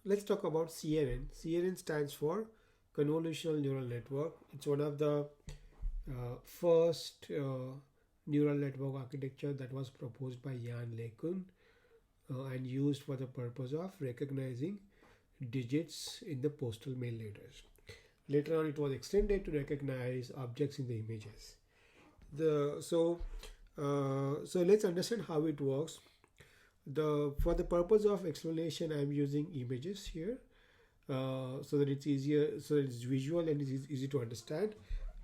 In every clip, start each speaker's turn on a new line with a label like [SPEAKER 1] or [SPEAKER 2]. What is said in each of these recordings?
[SPEAKER 1] let's talk about CNN. CNN stands for Convolutional Neural Network. It's one of the first neural network architecture that was proposed by Jan LeCun and used for the purpose of recognizing digits in the postal mail letters. Later on, it was extended to recognize objects in the images. The so let's understand how it works. The For the purpose of explanation, I'm using images here so that it's easier, so that it's visual and it's easy to understand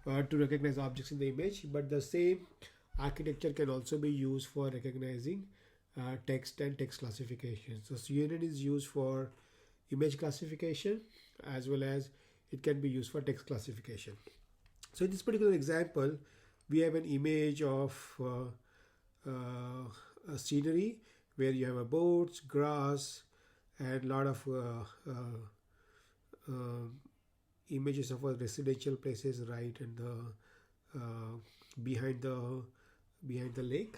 [SPEAKER 1] to recognize objects in the image. But the same architecture can also be used for recognizing text and text classification. So CNN is used for image classification as well as it can be used for text classification. So in this particular example, we have an image of a scenery where you have a boats, grass, and a lot of images of residential places right and the behind the lake,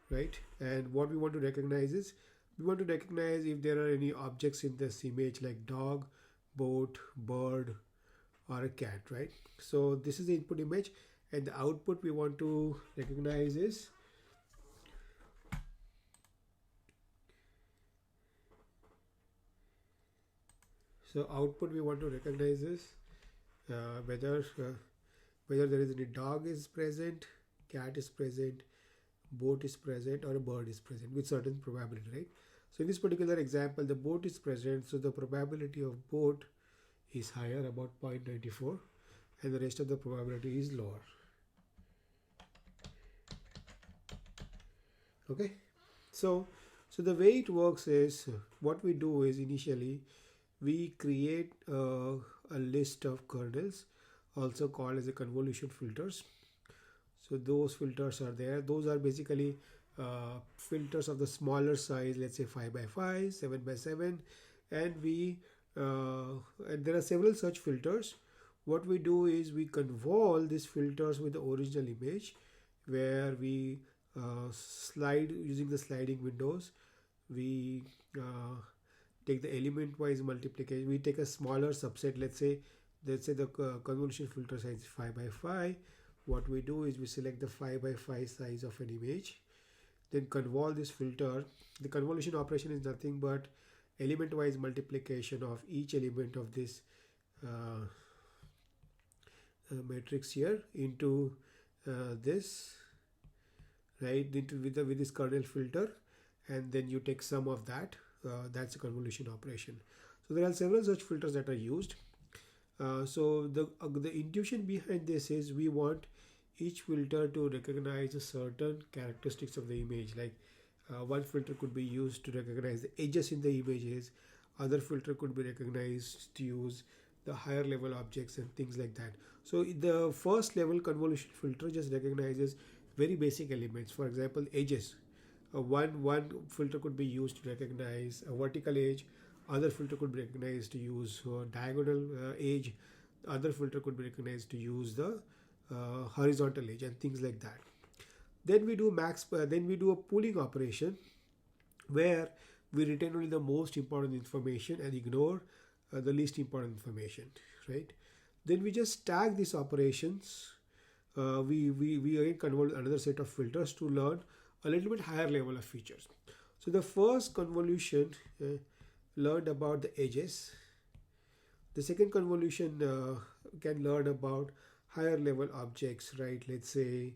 [SPEAKER 1] right? And what we want to recognize is we want to recognize if there are any objects in this image like dog, boat, bird, or a cat, right? So this is the input image, and the output we want to recognize is output we want to recognize is uh, whether uh, whether there is any dog is present, cat is present, boat is present, or a bird is present with certain probability, right? So in this particular example, the boat is present, so the probability of boat is higher, about 0.94, and the rest of the probability is lower. Okay, so the way it works is what we do is initially we create a list of kernels, also called as a convolution filters. So those filters are there. Those are basically filters of the smaller size, let's say 5 by 5, 7 by 7, and we and there are several such filters. What we do is we convolve these filters with the original image, where we slide using the sliding windows. We take the element wise multiplication. We take a smaller subset. Let's say the convolution filter size is 5 by 5. What we do is we select the 5 by 5 size of an image, then convolve this filter. The convolution operation is nothing but element wise multiplication of each element of this uh, matrix here into this, right, into with this kernel filter, and then you take sum of that. That's a convolution operation. So there are several such filters that are used. So the intuition behind this is we want each filter to recognize a certain characteristics of the image. Like one filter could be used to recognize the edges in the images, other filter could be recognized to use the higher level objects and things like that. So the first level convolution filter just recognizes very basic elements. For example, edges. One filter could be used to recognize a vertical edge, other filter could be recognized to use diagonal edge, other filter could be recognized to use the horizontal edge and things like that. Then we do then we do a pooling operation where we retain only the most important information and ignore the least important information, right? Then we just stack these operations. We again convert another set of filters to learn a little bit higher level of features. So the first convolution learned about the edges. The second convolution can learn about higher level objects, right? Let's say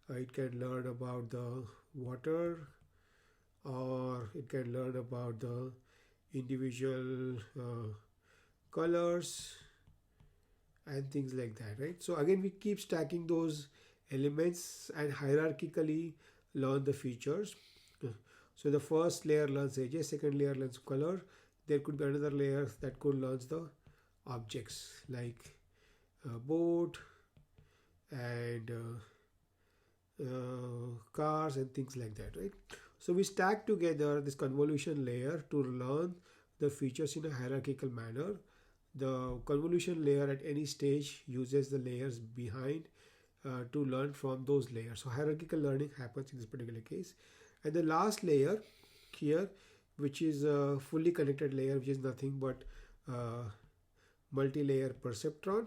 [SPEAKER 1] it can learn about the water, or it can learn about the individual colors and things like that, right? So again, we keep stacking those elements and hierarchically learn the features. So the first layer learns edges, second layer learns color. There could be another layer that could learn the objects like boat and cars and things like that, right? So we stack together this convolution layer to learn the features in a hierarchical manner. The convolution layer at any stage uses the layers behind to learn from those layers. So hierarchical learning happens in this particular case. And the last layer here which is a fully connected layer, which is nothing but multi-layer perceptron,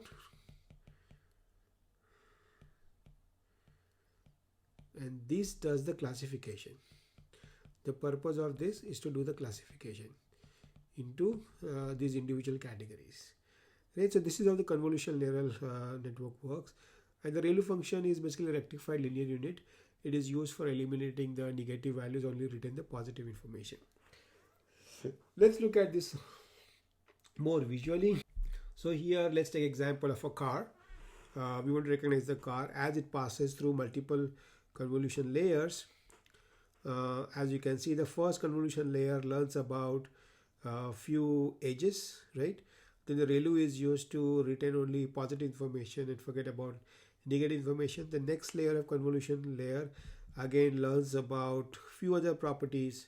[SPEAKER 1] and this does the classification. The purpose of this is to do the classification into these individual categories. Right, so this is how the convolutional neural network works, and the ReLU function is basically a rectified linear unit. It is used for eliminating the negative values, only retain the positive information. Let's look at this more visually. So here, let's take example of a car. We want to recognize the car as it passes through multiple convolution layers. As you can see, the first convolution layer learns about few edges, right? Then the ReLU is used to retain only positive information and forget about negative information. The next layer of convolution layer again learns about few other properties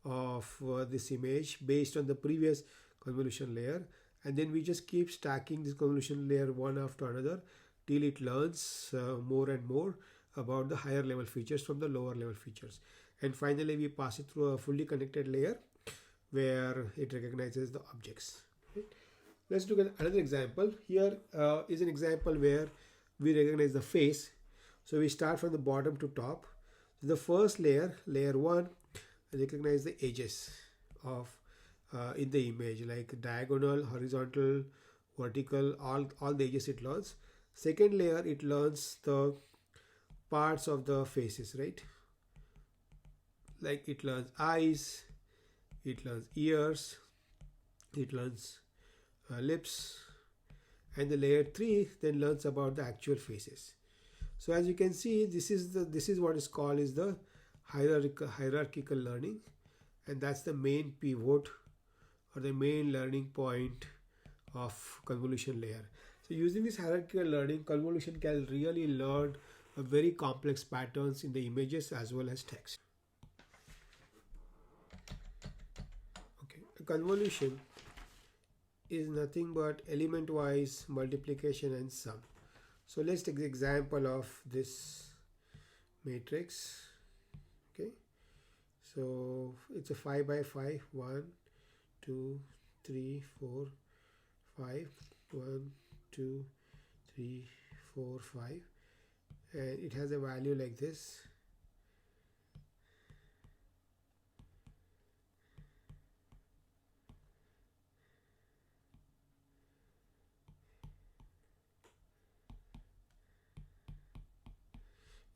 [SPEAKER 1] of this image based on the previous convolution layer, and then we just keep stacking this convolution layer one after another till it learns more and more about the higher level features from the lower level features, and finally we pass it through a fully connected layer where it recognizes the objects. Let's look at another example. Here is an example where we recognize the face. So we start from the bottom to top. So the first layer, layer 1, recognize the edges of in the image, like diagonal, horizontal, vertical, all the edges it learns. Second layer, it learns the parts of the faces, right? Like it learns eyes, it learns ears, it learns lips, and the layer 3 then learns about the actual faces. So as you can see, this is what is called is the hierarchical learning, and that's the main pivot or the main learning point of convolution layer. So using this hierarchical learning, convolution can really learn a very complex patterns in the images as well as text. Okay, a convolution is nothing but element wise multiplication and sum. So let's take the example of this matrix. Okay, so it's a 5 by 5, 1 2 3 4 5, 1 2 3 4 5, and it has a value like this.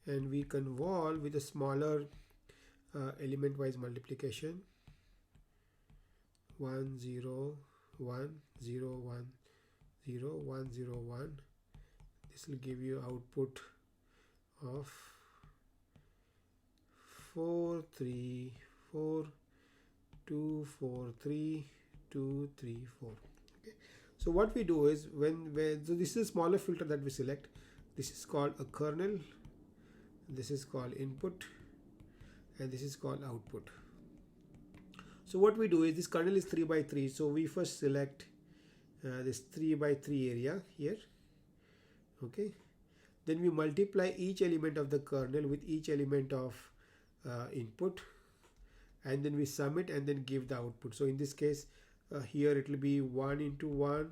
[SPEAKER 1] And we convolve with a smaller element wise multiplication, 1 0 1 0 1 0 1 0 1. This will give you output of 4 3 4 2 4 3 2 3 4. Okay, so what we do is so this is a smaller filter that we select. This is called a kernel, this is called input, and this is called output. So what we do is this kernel is 3 by 3, so we first select this 3 by 3 area here. Okay, then we multiply each element of the kernel with each element of input, and then we sum it and then give the output. So in this case here it will be 1 into 1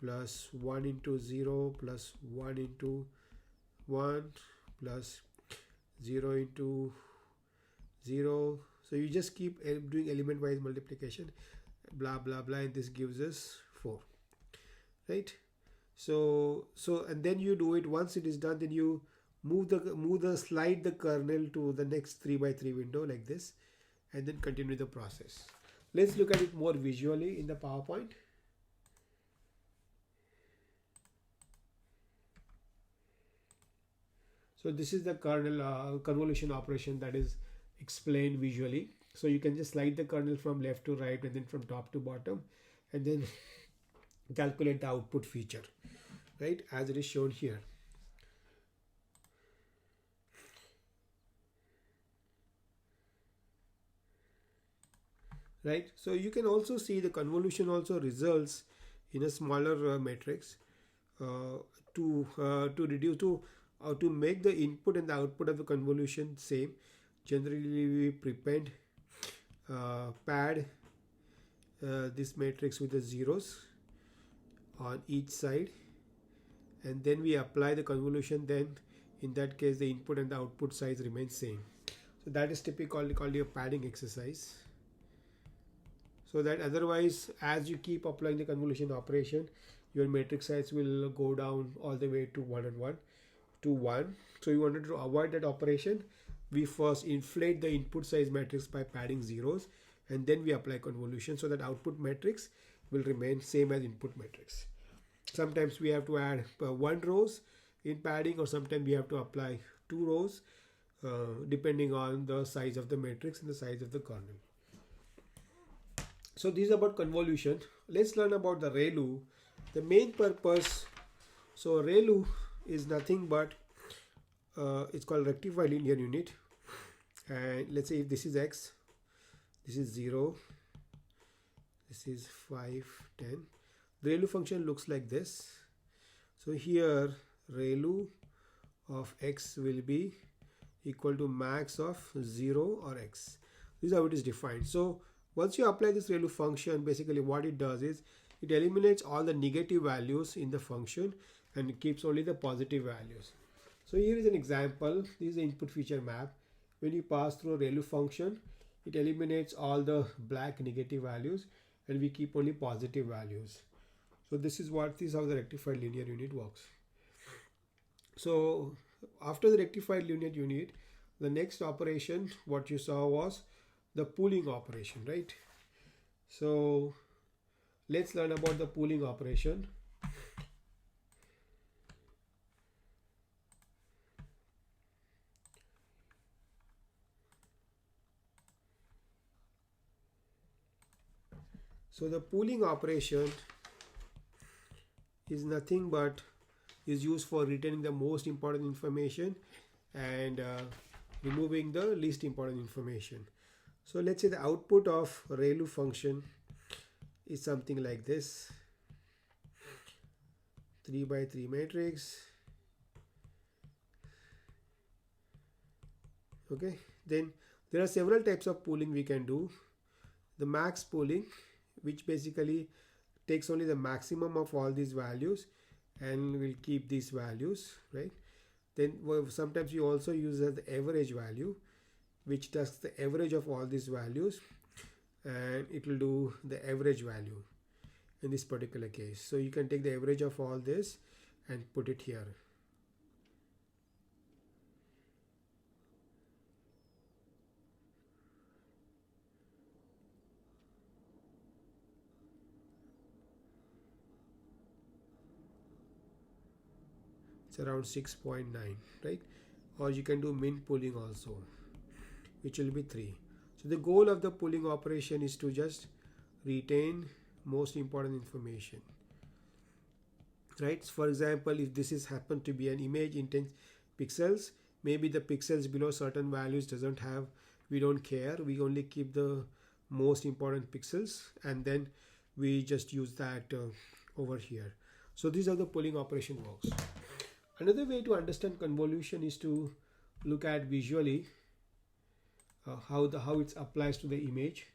[SPEAKER 1] plus 1 into 0 plus 1 into 1 plus 0 into 0. So you just keep doing element wise multiplication, blah blah blah, and this gives us 4, right? So and then you do it. Once it is done, then you slide the kernel to the next 3 by 3 window like this, and then continue the process. Let's look at it more visually in the PowerPoint. So this is the kernel convolution operation that is explained visually. So you can just slide the kernel from left to right and then from top to bottom, and then calculate the output feature, right, as it is shown here. Right, so you can also see the convolution also results in a smaller matrix to reduce to make the input and the output of the convolution same. Generally we prepend pad this matrix with the zeros on each side, and then we apply the convolution. Then in that case the input and the output size remains same. So that is typically called a padding exercise. So that otherwise, as you keep applying the convolution operation, your matrix size will go down all the way to 1 and 1 to 1. So you wanted to avoid that operation. We first inflate the input size matrix by padding zeros, and then we apply convolution so that output matrix will remain same as input matrix. Sometimes we have to add 1 rows in padding, or sometimes we have to apply 2 rows depending on the size of the matrix and the size of the kernel. So this is about convolution. Let's learn about the ReLU. The main purpose, so ReLU is nothing but it's called rectified linear unit, and let's say if this is x, this is 0, this is 5, 10. The ReLU function looks like this. So here ReLU of x will be equal to max of 0 or x. This is how it is defined. So once you apply this ReLU function, basically what it does is it eliminates all the negative values in the function and it keeps only the positive values. So here is an example. This is the input feature map. When you pass through a ReLU function, it eliminates all the black negative values and we keep only positive values. So this is how the rectified linear unit works. So after the rectified linear unit, the next operation what you saw was the pooling operation, right? So let's learn about the pooling operation. So the pooling operation is nothing but is used for retaining the most important information and removing the least important information. So let's say the output of ReLU function is something like this: 3 by 3 matrix. Okay, then there are several types of pooling we can do. The max pooling, which basically takes only the maximum of all these values and will keep these values, right? Then sometimes you also use the average value, which does the average of all these values and it will do the average value in this particular case. So you can take the average of all this and put it here. It's around 6.9, right? Or you can do min pooling also, which will be 3. So the goal of the pooling operation is to just retain most important information, right? So for example, if this is happen to be an image in 10 pixels, maybe the pixels below certain values doesn't have, we don't care, we only keep the most important pixels and then we just use that over here. So this is how the pooling operation works. Another way to understand convolution is to look at visually how it applies to the image.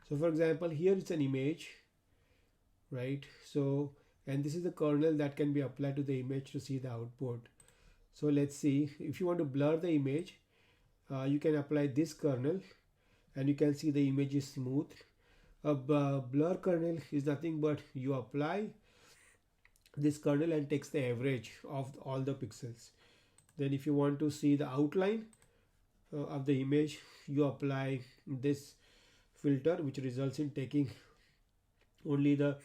[SPEAKER 1] So for example, here it's an image, right? So, and this is the kernel that can be applied to the image to see the output. So let's see, if you want to blur the image, you can apply this kernel and you can see the image is smooth. A blur kernel is nothing but you apply this kernel and takes the average of all the pixels. Then if you want to see the outline of the image, you apply this filter, which results in taking only the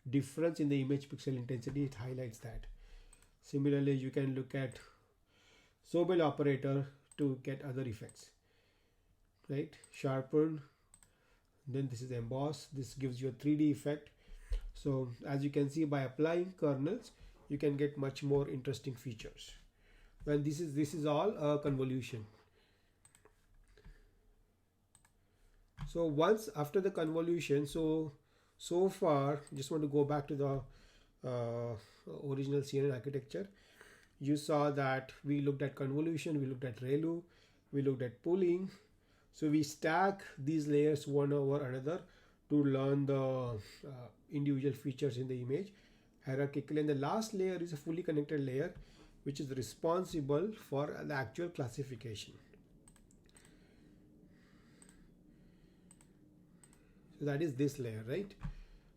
[SPEAKER 1] difference in the image pixel intensity. It highlights that. Similarly, you can look at Sobel operator to get other effects, right? Sharpen, then this is emboss. This gives you a 3D effect. So as you can see, by applying kernels, you can get much more interesting features. And this is all a convolution. So once after the convolution, so far, just want to go back to the original CNN architecture. You saw that we looked at convolution, we looked at ReLU, we looked at pooling. So we stack these layers one over another to learn the individual features in the image hierarchically. And the last layer is a fully connected layer which is responsible for the actual classification. So that is this layer, right?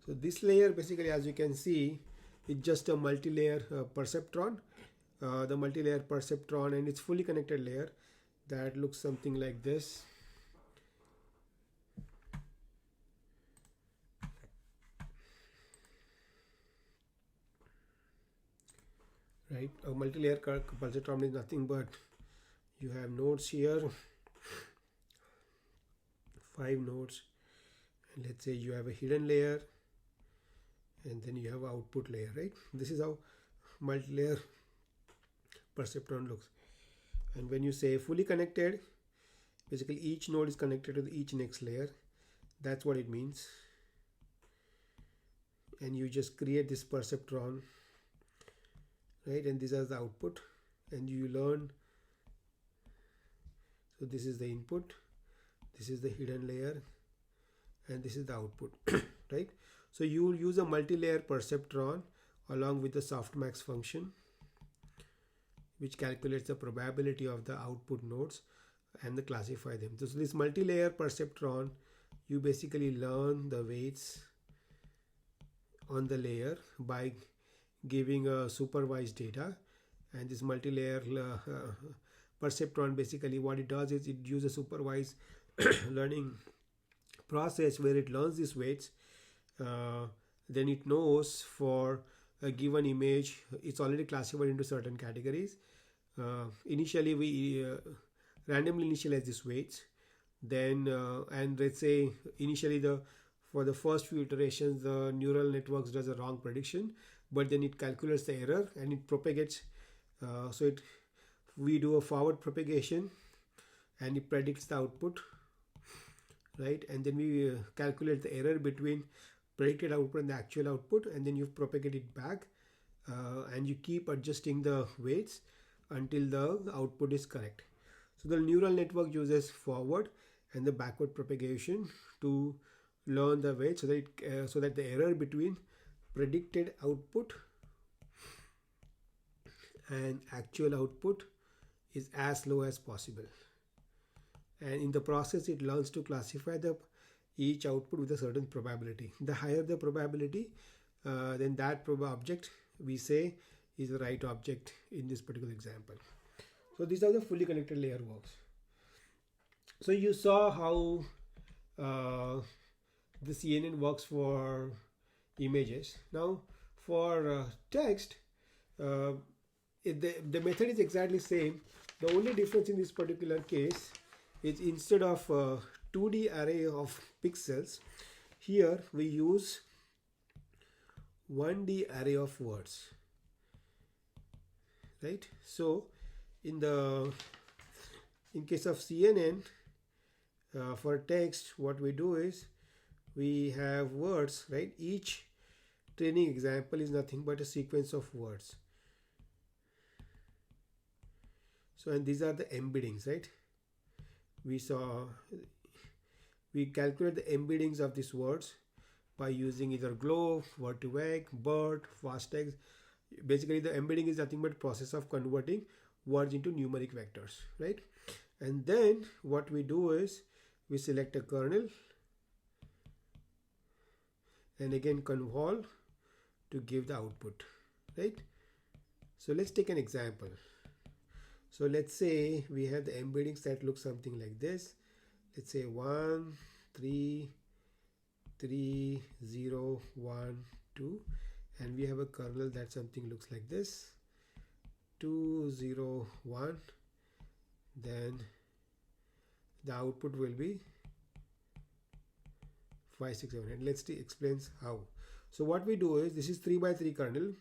[SPEAKER 1] So this layer basically, as you can see, is just a multi-layer perceptron. The multi-layer perceptron, and it's fully connected layer that looks something like this. Right, a multi-layer perceptron is nothing but you have nodes here, 5 nodes, and let's say you have a hidden layer, and then you have output layer, right? This is how multi-layer perceptron looks. And when you say fully connected, basically each node is connected to each next layer. That's what it means. And you just create this perceptron, right? And these are the output, and you learn. So this is the input, this is the hidden layer, and this is the output, right? So you will use a multi-layer perceptron along with the softmax function, which calculates the probability of the output nodes and classify them. So this multi-layer perceptron, you basically learn the weights on the layer by giving a supervised data. And this multi-layer perceptron, basically what it does is it uses a supervised learning process where it learns these weights. Then it knows for a given image it's already classified into certain categories. Initially we randomly initialize these weights, then and let's say initially for the first few iterations the neural networks does a wrong prediction, but then it calculates the error and it propagates. We do a forward propagation and it predicts the output, right? And then we calculate the error between predicted output and the actual output, and then you propagate it back, and you keep adjusting the weights until the output is correct. So the neural network uses forward and the backward propagation to learn the weight, so that the error between predicted output and actual output is as low as possible. And in the process it learns to classify each output with a certain probability. The higher the probability, then that object we say is the right object in this particular example. So these are the fully connected layer works. So you saw how the CNN works for images. Now for text, the method is exactly same. The only difference in this particular case is instead of 2D array of pixels, here we use 1D array of words, right? So in case of CNN, for text, what we do is we have words, right? Each training example is nothing but a sequence of words. So, and these are the embeddings, right? We calculate the embeddings of these words by using either globe, word2vec, BERT, fasttext. Basically the embedding is nothing but process of converting words into numeric vectors, right? And then what we do is we select a kernel and again convol to give the output, right? So let's take an example. So let's say we have the embeddings that look something like this. Let's say 1 3 3 0 1 2, and we have a kernel that something looks like this, 2 0 1. Then the output will be 5 6 7, and let's explain how. So what we do is, this is 3 by 3 kernel.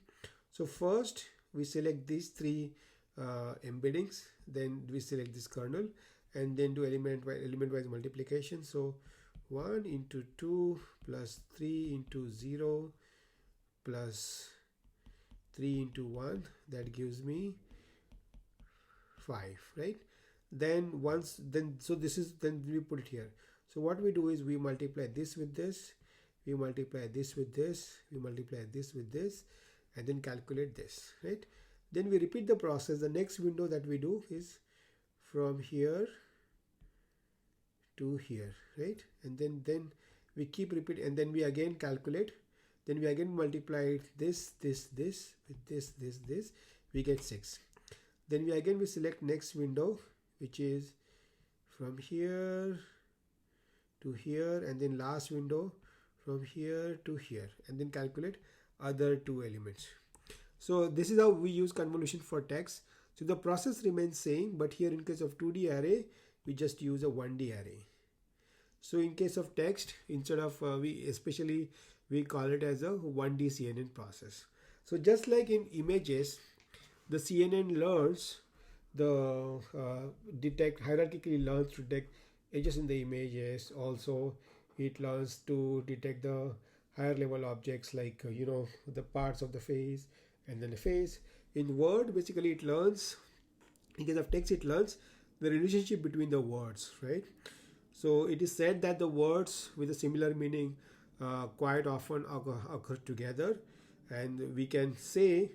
[SPEAKER 1] So first we select these 3 embeddings, then we select this kernel and then do element wise multiplication. So 1 into 2 plus 3 into 0 plus 3 into 1, that gives me 5, right? then once then so this is then we put it here. So what we do is we multiply this with this, we multiply this with this, we multiply this with this, and then calculate this, right? Then we repeat the process. The next window that we do is from here to here, right? And then we keep repeat, and then we again calculate, then we again multiply this with this, we get 6. Then we select next window, which is from here to here, and then last window from here to here, and then calculate other two elements. So this is how we use convolution for text. So the process remains same, but here in case of 2D array, we just use a 1D array. So in case of text, instead of we call it as a 1D CNN process. So just like in images, the CNN learns the hierarchically learns to detect edges in the images. Also, it learns to detect the higher level objects like the parts of the face and then the face. In Word, basically it learns, in case of text, it learns the relationship between the words, right? So it is said that the words with a similar meaning quite often occur together, and we can say,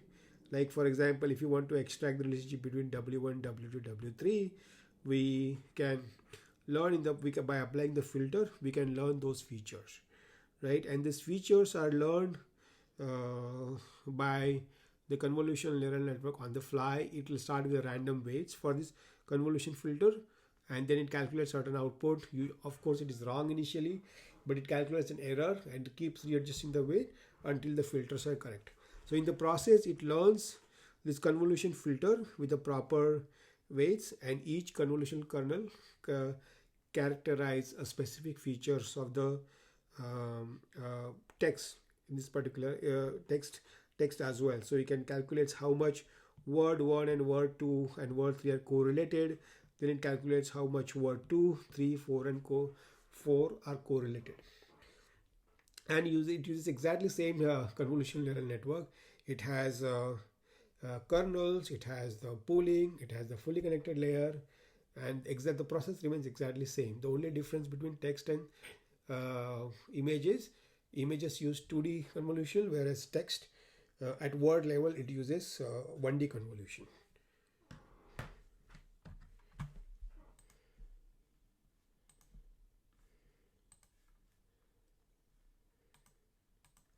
[SPEAKER 1] like for example, if you want to extract the relationship between W1, W2, W3, we can learn by applying the filter, we can learn those features, right? And these features are learned by the convolutional neural network on the fly. It will start with random weights for this convolution filter, and then it calculates certain output. Of course it is wrong initially, but it calculates an error and keeps readjusting the weight until the filters are correct. So in the process, it learns this convolution filter with the proper weights, and each convolution kernel characterize a specific features of the text, in this particular text as well. So you can calculate how much word 1 and word 2 and word 3 are correlated. Then it calculates how much word 2, 3, 4 and 4 are correlated. And it uses exactly same convolutional neural network. It has kernels, it has the pooling, it has the fully connected layer, and the process remains exactly same. The only difference between text and images use 2D convolution, whereas text at word level it uses 1D convolution.